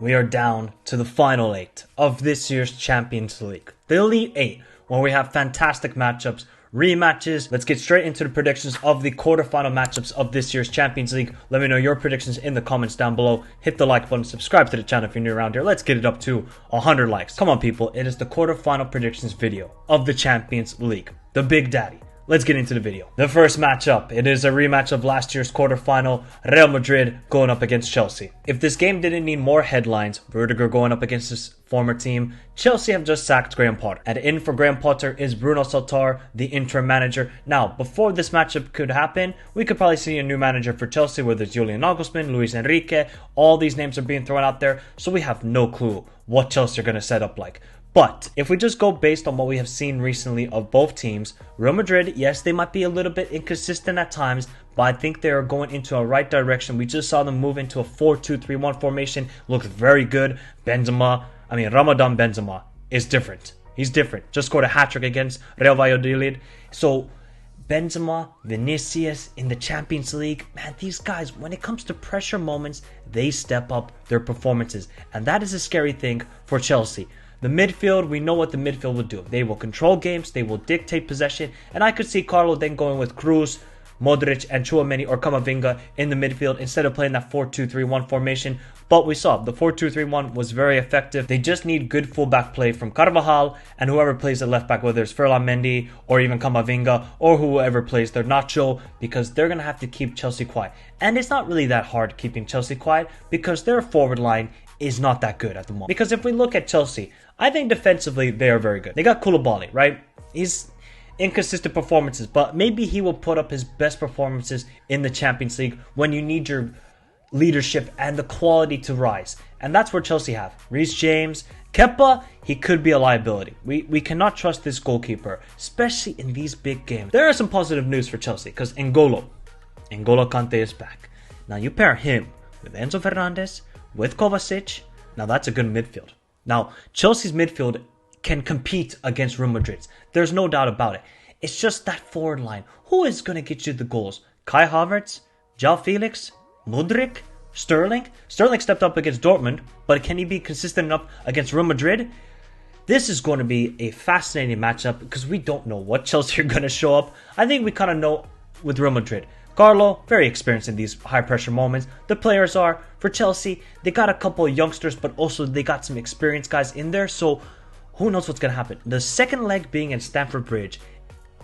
We are down to the final 8 of this year's Champions League. The Elite 8, where we have fantastic matchups, rematches. Let's get straight into the predictions of the quarterfinal matchups of this year's Champions League. Let me know your predictions in the comments down below. Hit the like button, subscribe to the channel if you're new around here. Let's get it up to 100 likes. Come on, people. It is the quarterfinal predictions video of the Champions League. The Big Daddy. Let's get into the video. The first matchup, it is a rematch of last year's quarterfinal, Real Madrid going up against Chelsea. If this game didn't need more headlines, Rudiger going up against his former team, Chelsea have just sacked Graham Potter. And in for Graham Potter is Bruno Saltar, the interim manager. Now, before this matchup could happen, we could probably see a new manager for Chelsea, whether it's Julian Nagelsmann, Luis Enrique, all these names are being thrown out there, so we have no clue what Chelsea are going to set up like. But if we just go based on what we have seen recently of both teams, Real Madrid, yes, they might be a little bit inconsistent at times, but I think they are going into a right direction. We just saw them move into a 4-2-3-1 formation. Looks very good. Ramadan Benzema is different. He's different. Just scored a hat-trick against Real Valladolid. So Benzema, Vinicius in the Champions League, man, these guys, when it comes to pressure moments, they step up their performances. And that is a scary thing for Chelsea. The midfield, we know what the midfield will do. They will control games, they will dictate possession, and I could see Carlo then going with Cruz, Modric, and Tchouaméni or Camavinga in the midfield instead of playing that 4-2-3-1 formation. But we saw the 4-2-3-1 was very effective. They just need good fullback play from Carvajal and whoever plays at left back, whether it's Ferland Mendy or even Camavinga or whoever plays their Nacho, because they're going to have to keep Chelsea quiet. And it's not really that hard keeping Chelsea quiet because their forward line is not that good at the moment. Because if we look at Chelsea, I think defensively they are very good. They got Koulibaly, right? He's inconsistent performances, but maybe he will put up his best performances in the Champions League when you need your leadership and the quality to rise. And that's where Chelsea have. Reece James, Kepa, he could be a liability. We cannot trust this goalkeeper, especially in these big games. There are some positive news for Chelsea because N'Golo Kante is back. Now you pair him with Enzo Fernandez, with Kovacic, now that's a good midfield. Now, Chelsea's midfield can compete against Real Madrid's. There's no doubt about it. It's just that forward line. Who is going to get you the goals? Kai Havertz? João Felix? Mudryk? Sterling? Sterling stepped up against Dortmund, but can he be consistent enough against Real Madrid? This is going to be a fascinating matchup because we don't know what Chelsea are going to show up. I think we kind of know with Real Madrid. Carlo, very experienced in these high-pressure moments. The players are. For Chelsea, they got a couple of youngsters, but also they got some experienced guys in there, so who knows what's going to happen. The second leg being in Stamford Bridge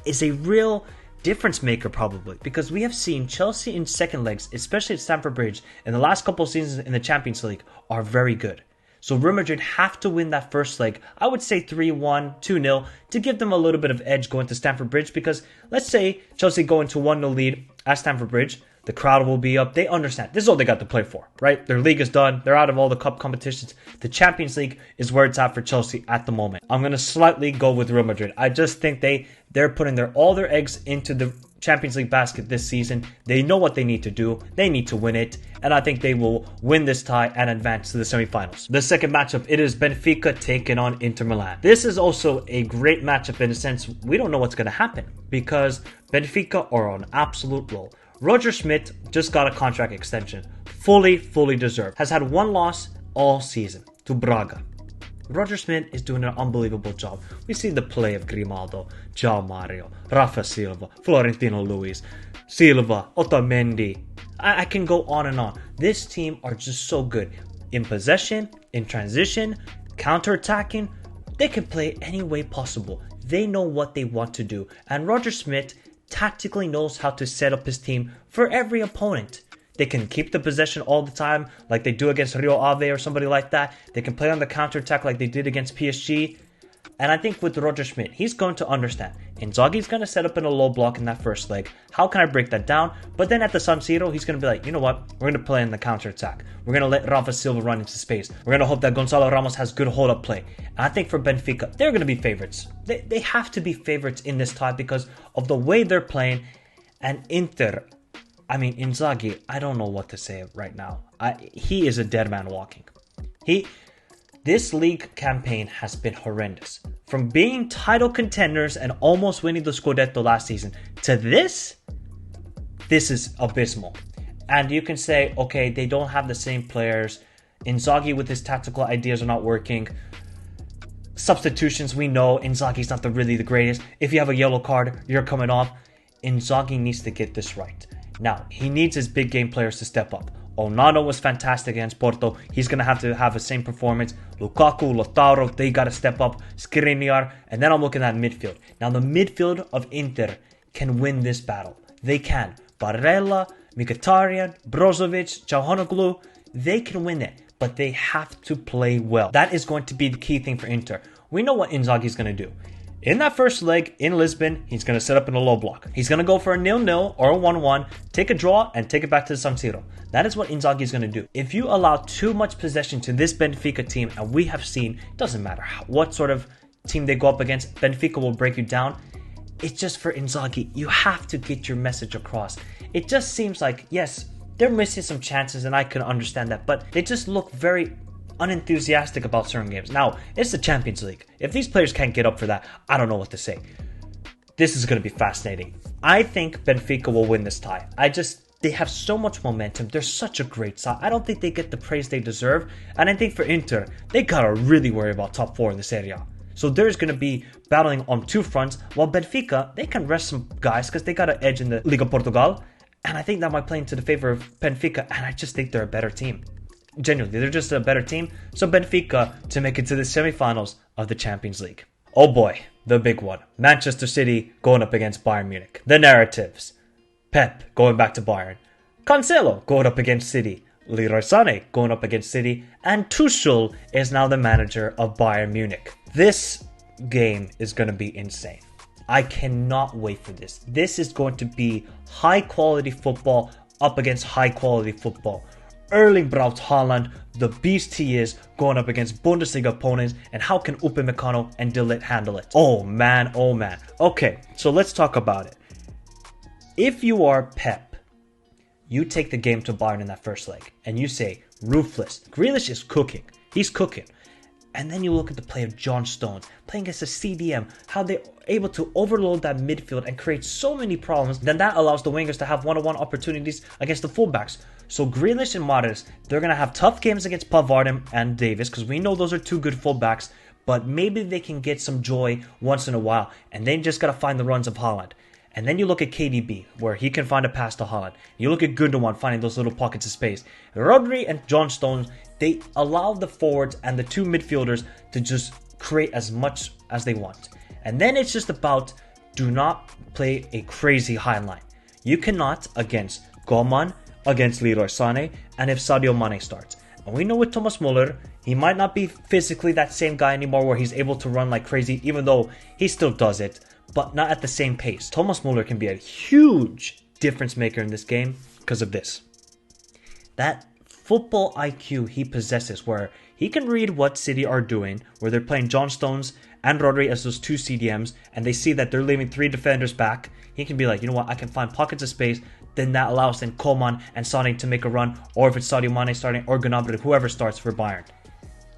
is a real difference maker probably, because we have seen Chelsea in second legs, especially at Stamford Bridge, in the last couple of seasons in the Champions League, are very good. So Real Madrid have to win that first leg, I would say 3-1, 2-0, to give them a little bit of edge going to Stamford Bridge, because let's say Chelsea go into 1-0 lead at Stamford Bridge, the crowd will be up, they understand, this is all they got to play for, right? Their league is done, they're out of all the cup competitions, the Champions League is where it's at for Chelsea at the moment. I'm going to slightly go with Real Madrid. I just think they're putting all their eggs into the Champions League basket this season. They know what they need to do. They need to win it. And I think they will win this tie and advance to the semifinals. The second matchup, it is Benfica taking on Inter Milan. This is also a great matchup in a sense. We don't know what's going to happen because Benfica are on absolute roll. Roger Schmidt just got a contract extension. Fully deserved. Has had one loss all season to Braga. Roger Schmidt is doing an unbelievable job. We see the play of Grimaldo, João Mario, Rafa Silva, Florentino Luis, Silva, Otamendi. I can go on and on. This team are just so good. In possession, in transition, counter-attacking. They can play any way possible. They know what they want to do. And Roger Schmidt tactically knows how to set up his team for every opponent. They can keep the possession all the time like they do against Rio Ave or somebody like that. They can play on the counter-attack like they did against PSG. And I think with Roger Schmidt, he's going to understand. Inzaghi's going to set up in a low block in that first leg. How can I break that down? But then at the San Siro, he's going to be like, you know what? We're going to play in the counter-attack. We're going to let Rafa Silva run into space. We're going to hope that Gonzalo Ramos has good hold-up play. And I think for Benfica, they're going to be favorites. They have to be favorites in this tie because of the way they're playing. And Inzaghi, I don't know what to say right now. He is a dead man walking. This league campaign has been horrendous. From being title contenders and almost winning the Scudetto last season to this is abysmal. And you can say, okay, they don't have the same players. Inzaghi with his tactical ideas are not working. Substitutions, we know Inzaghi's not really the greatest. If you have a yellow card, you're coming off. Inzaghi needs to get this right. Now, he needs his big game players to step up. Onana was fantastic against Porto. He's going to have the same performance. Lukaku, Lautaro, they got to step up. Skriniar. And then I'm looking at midfield. Now, the midfield of Inter can win this battle. They can. Barella, Mkhitaryan, Brozovic, Çalhanoğlu, they can win it. But they have to play well. That is going to be the key thing for Inter. We know what Inzaghi's going to do. In that first leg in Lisbon, he's going to set up in a low block. He's going to go for a 0-0 or a 1-1, take a draw, and take it back to the San Siro. That is what Inzaghi is going to do. If you allow too much possession to this Benfica team, and we have seen, doesn't matter what sort of team they go up against, Benfica will break you down. It's just for Inzaghi, you have to get your message across. It just seems like, yes, they're missing some chances, and I can understand that, but they just look very unenthusiastic about certain games. Now, it's the Champions League. If these players can't get up for that, I don't know what to say. This is going to be fascinating. I think Benfica will win this tie. They have so much momentum. They're such a great side. I don't think they get the praise they deserve. And I think for Inter, they got to really worry about top 4 in the Serie A. So there's going to be battling on two fronts, while Benfica, they can rest some guys because they got an edge in the Liga Portugal. And I think that might play into the favor of Benfica, and I just think they're a better team. Genuinely, they're just a better team. So Benfica to make it to the semifinals of the Champions League. Oh boy, the big one. Manchester City going up against Bayern Munich. The narratives. Pep going back to Bayern. Cancelo going up against City. Leroy Sané going up against City. And Tuchel is now the manager of Bayern Munich. This game is going to be insane. I cannot wait for this. This is going to be high quality football up against high quality football. Erling Braut Haaland, the beast he is, going up against Bundesliga opponents, and how can Upamecano and De Ligt handle it? Oh man, oh man. Okay, so let's talk about it. If you are Pep, you take the game to Bayern in that first leg, and you say, ruthless. Grealish is cooking. He's cooking. And then you look at the play of John Stones, playing against a CDM, how they're able to overload that midfield and create so many problems. Then that allows the wingers to have one-on-one opportunities against the fullbacks. So Grealish and Mahrez, they're going to have tough games against Pavard and Davis, because we know those are two good fullbacks, but maybe they can get some joy once in a while, and they just got to find the runs of Haaland. And then you look at KDB, where he can find a pass to Haaland. You look at Gundogan finding those little pockets of space. Rodri and John Stones, they allow the forwards and the two midfielders to just create as much as they want. And then it's just about, do not play a crazy high line. You cannot against Coman, against Leroy Sané, and if Sadio Mane starts. And we know with Thomas Muller, he might not be physically that same guy anymore where he's able to run like crazy, even though he still does it, but not at the same pace. Thomas Muller can be a huge difference maker in this game because of this. That football IQ he possesses, where he can read what City are doing, where they're playing John Stones and Rodri as those two CDMs, and they see that they're leaving three defenders back. He can be like, you know what, I can find pockets of space. Then that allows then Coman and Sané to make a run, or if it's Sadio Mane starting, or Gnabry, whoever starts for Bayern.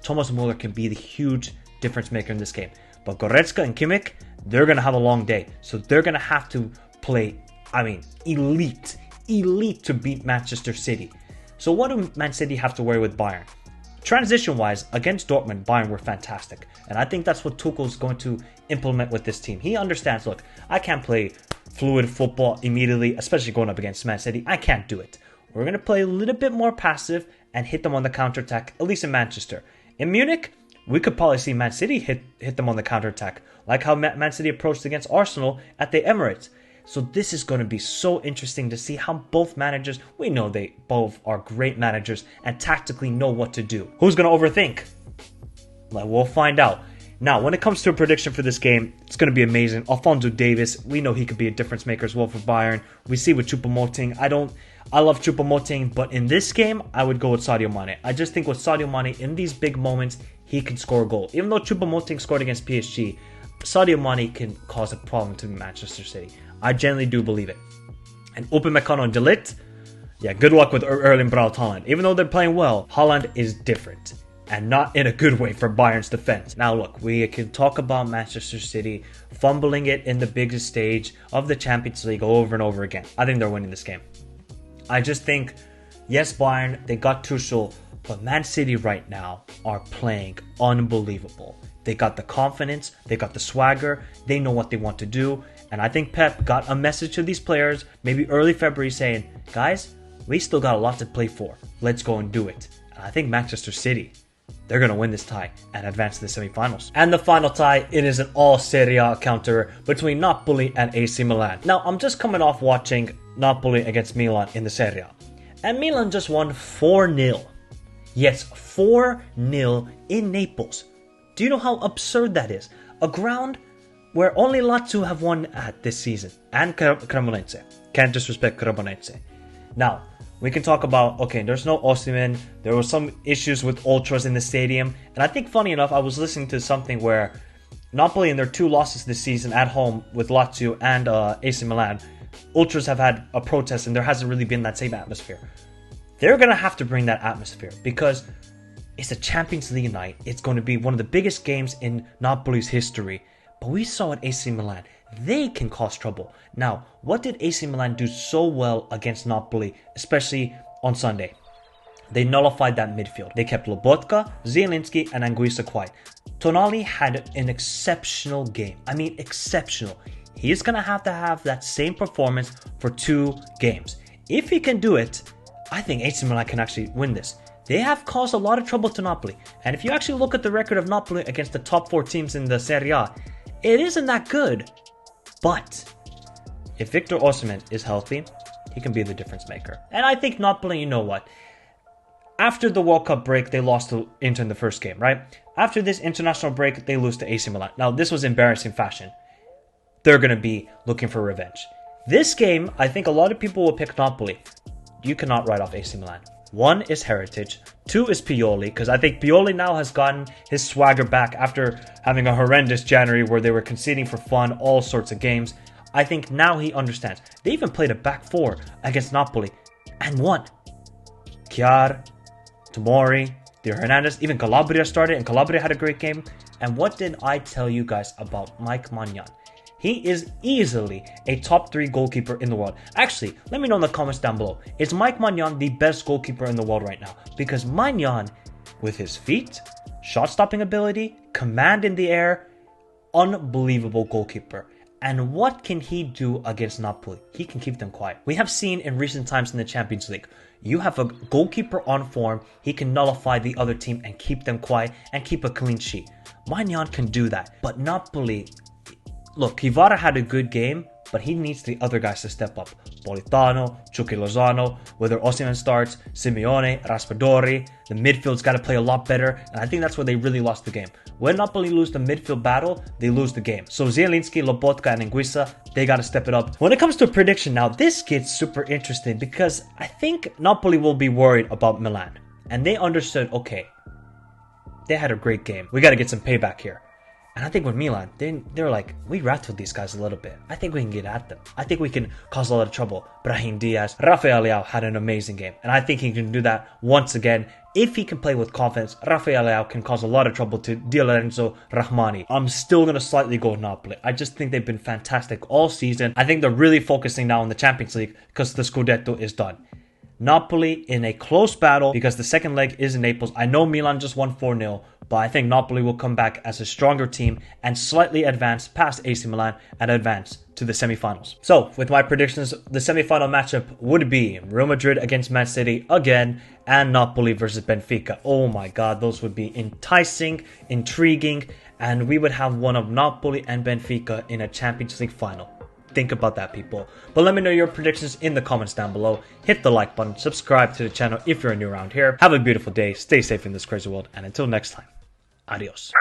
Thomas Muller can be the huge difference maker in this game. But Goretzka and Kimmich, they're going to have a long day. So they're going to have to play, elite to beat Manchester City. So what do Man City have to worry with Bayern? Transition-wise, against Dortmund, Bayern were fantastic. And I think that's what Tuchel's going to implement with this team. He understands, look, I can't play fluid football immediately, especially going up against Man City. I can't do it. We're going to play a little bit more passive and hit them on the counter-attack, at least in Manchester. In Munich, we could probably see Man City hit them on the counter-attack, like how Man City approached against Arsenal at the Emirates. So this is going to be so interesting to see how both managers, we know they both are great managers and tactically know what to do. Who's going to overthink? Well, we'll find out. Now, when it comes to a prediction for this game, it's going to be amazing. Alphonso Davies, we know he could be a difference maker as well for Bayern. We see with Choupo-Moting, I love Choupo-Moting, but in this game, I would go with Sadio Mane. I just think with Sadio Mane, in these big moments, he can score a goal. Even though Choupo-Moting scored against PSG, Sadio Mane can cause a problem to Manchester City. I genuinely do believe it. And Upamecano and De Ligt, yeah, good luck with Erling Braut Haaland. Even though they're playing well, Haaland is different. And not in a good way for Bayern's defense. Now look, we can talk about Manchester City fumbling it in the biggest stage of the Champions League over and over again. I think they're winning this game. I just think, yes, Bayern, they got Tuchel, But Man City right now are playing unbelievable. They got the confidence, they got the swagger, they know what they want to do. And I think Pep got a message to these players, maybe early February, saying, guys, we still got a lot to play for. Let's go and do it. And I think Manchester City, they're going to win this tie and advance to the semi-finals. And the final tie, it is an all Serie A encounter between Napoli and AC Milan. Now, I'm just coming off watching Napoli against Milan in the Serie A. And Milan just won 4-0. Yes, 4-0 in Naples. Do you know how absurd that is? A ground where only Lazio have won at this season. And Cremonese. Can't disrespect Cremonese. Now, we can talk about, okay, there's no Osimhen. There were some issues with ultras in the stadium. And I think, funny enough, I was listening to something where Napoli, in their 2 losses this season at home with Lazio and AC Milan, ultras have had a protest and there hasn't really been that same atmosphere. They're going to have to bring that atmosphere because it's a Champions League night. It's going to be one of the biggest games in Napoli's history. But we saw at AC Milan, they can cause trouble. Now, what did AC Milan do so well against Napoli, especially on Sunday? They nullified that midfield. They kept Lobotka, Zielinski, and Anguissa quiet. Tonali had an exceptional game. I mean, exceptional. He's going to have that same performance for 2 games. If he can do it, I think AC Milan can actually win this. They have caused a lot of trouble to Napoli. And if you actually look at the record of Napoli against the top 4 teams in the Serie A, it isn't that good. But if Victor Osimhen is healthy, he can be the difference maker. And I think Napoli, you know what? After the World Cup break, they lost to Inter in the first game, right? After this international break, they lose to AC Milan. Now, this was embarrassing fashion. They're going to be looking for revenge. This game, I think a lot of people will pick Napoli. You cannot write off AC Milan. 1 is heritage. 2 is Pioli, because I think Pioli now has gotten his swagger back after having a horrendous January where they were conceding for fun, all sorts of games. I think now he understands. They even played a back 4 against Napoli and won. Chiar, Tomori, Theo Hernandez, even Calabria started, and Calabria had a great game. And what did I tell you guys about Mike Maignan? He is easily a top 3 goalkeeper in the world. Actually, let me know in the comments down below. Is Mike Maignan the best goalkeeper in the world right now? Because Maignan, with his feet, shot-stopping ability, command in the air, unbelievable goalkeeper. And what can he do against Napoli? He can keep them quiet. We have seen in recent times in the Champions League, you have a goalkeeper on form, he can nullify the other team and keep them quiet and keep a clean sheet. Maignan can do that, but Napoli... Look, Kvara had a good game, but he needs the other guys to step up. Politano, Chucky Lozano, whether Osimhen starts, Simeone, Raspadori, the midfield's got to play a lot better, and I think that's where they really lost the game. When Napoli lose the midfield battle, they lose the game. So Zielinski, Lobotka, and Anguissa, they got to step it up. When it comes to a prediction now, this gets super interesting because I think Napoli will be worried about Milan. And they understood, okay, they had a great game. We got to get some payback here. And I think with Milan, they're like, we rattled these guys a little bit. I think we can get at them. I think we can cause a lot of trouble. Brahim Diaz, Rafael Leao had an amazing game. And I think he can do that once again. If he can play with confidence, Rafael Leao can cause a lot of trouble to Di Lorenzo Rahmani. I'm still going to slightly go with Napoli. I just think they've been fantastic all season. I think they're really focusing now on the Champions League because the Scudetto is done. Napoli in a close battle because the second leg is in Naples. I know Milan just won 4-0, but I think Napoli will come back as a stronger team and slightly advance past AC Milan and advance to the semifinals. So, with my predictions, the semifinal matchup would be Real Madrid against Man City again and Napoli versus Benfica. Oh my god, those would be enticing, intriguing, and we would have one of Napoli and Benfica in a Champions League final. Think about that, people. But let me know your predictions in the comments down below. Hit the like button, subscribe to the channel if you're new around here. Have a beautiful day, stay safe in this crazy world, and until next time, adios.